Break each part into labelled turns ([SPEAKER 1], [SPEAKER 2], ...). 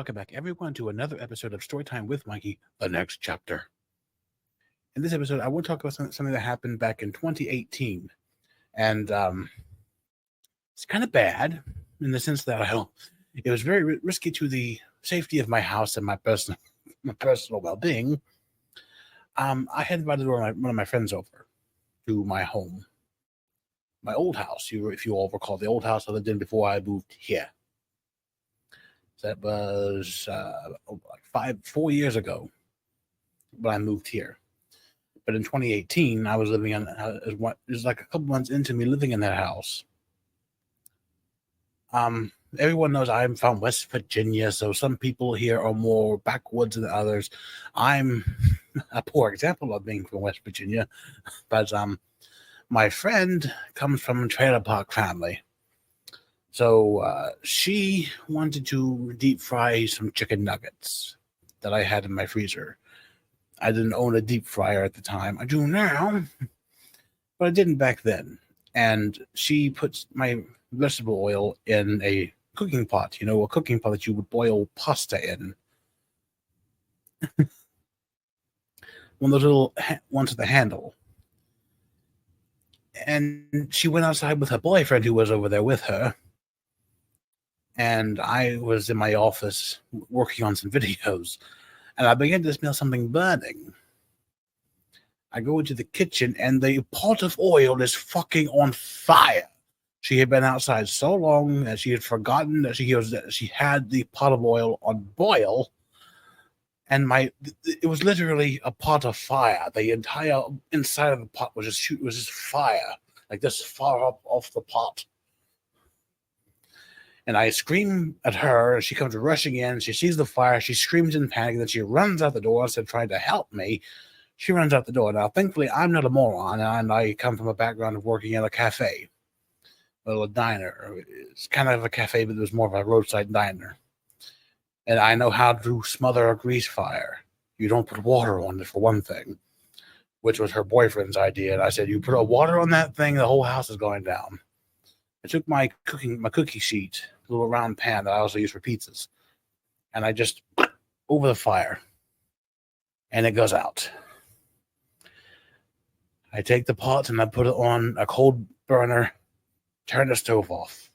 [SPEAKER 1] welcome back everyone to another episode of Storytime with Mikey, the next chapter. In this episode, I want to talk about something that happened back in 2018. And it's kind of bad in the sense that it was very risky to the safety of my house and my personal well-being. I had invited one of my friends over to my home, my old house. If you all recall, the old house I lived in before I moved here. That was like 4 years ago when I moved here. But in 2018, I was living in it was like a couple months into me living in that house. Everyone knows I'm from West Virginia, so some people here are more backwoods than others. I'm a poor example of being from West Virginia, but my friend comes from a trailer park family. So she wanted to deep fry some chicken nuggets that I had in my freezer. I didn't own a deep fryer at the time. I do now, but I didn't back then. And she puts my vegetable oil in a cooking pot, a cooking pot that you would boil pasta in. One of those little ones with the handle. And she went outside with her boyfriend who was over there with her. And I was in my office working on some videos, and I began to smell something burning. I go into the kitchen, and the pot of oil is fucking on fire. She had been outside so long that she had forgotten that she had the pot of oil on boil, and it was literally a pot of fire. The entire inside of the pot was just fire, like this far up off the pot. And I scream at her, and she comes rushing in. She sees the fire. She screams in panic, and then she runs out the door instead of trying to help me. She runs out the door. Now, thankfully, I'm not a moron, and I come from a background of working at a cafe, a little diner. It's kind of a cafe, but it was more of a roadside diner. And I know how to smother a grease fire. You don't put water on it, for one thing, which was her boyfriend's idea. And I said, you put a water on that thing, the whole house is going down. I took my cookie sheet, a little round pan that I also use for pizzas, and I just over the fire, and it goes out. I take the pot and I put it on a cold burner, turn the stove off.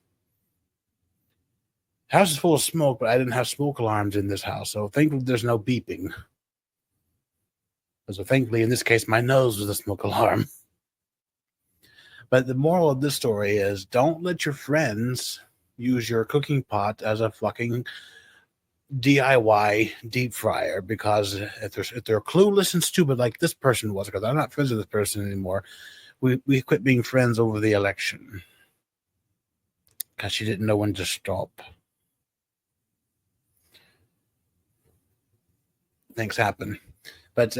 [SPEAKER 1] The house is full of smoke, but I didn't have smoke alarms in this house, so thankfully there's no beeping. So thankfully, in this case, my nose was a smoke alarm. But the moral of this story is don't let your friends use your cooking pot as a fucking DIY deep fryer, because if they're clueless and stupid like this person was, because I'm not friends with this person anymore, we quit being friends over the election because she didn't know when to stop. Things happen. But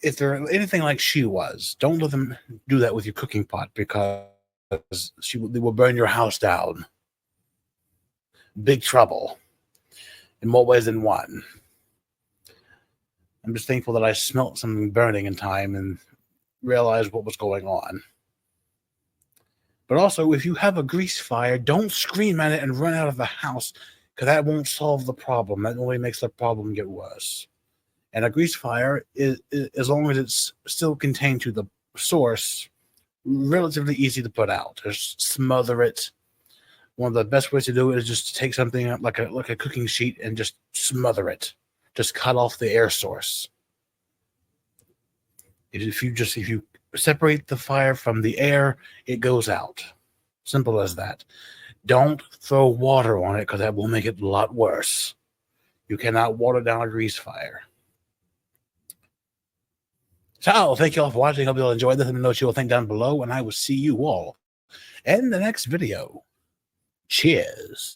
[SPEAKER 1] if they're anything like she was, don't let them do that with your cooking pot, because they will burn your house down. Big trouble in more ways than one. I'm just thankful that I smelt something burning in time and realized what was going on. But also, if you have a grease fire, don't scream at it and run out of the house, because that won't solve the problem. That only makes the problem get worse. And a grease fire, is as long as it's still contained to the source, relatively easy to put out. Just smother it. One of the best ways to do it is just to take something like a cooking sheet and just smother it. Just cut off the air source. If you separate the fire from the air, it goes out. Simple as that. Don't throw water on it, because that will make it a lot worse. You cannot water down a grease fire. So, thank you all for watching. Hope you all enjoyed this. Let me know what you will think down below, and I will see you all in the next video. Cheers.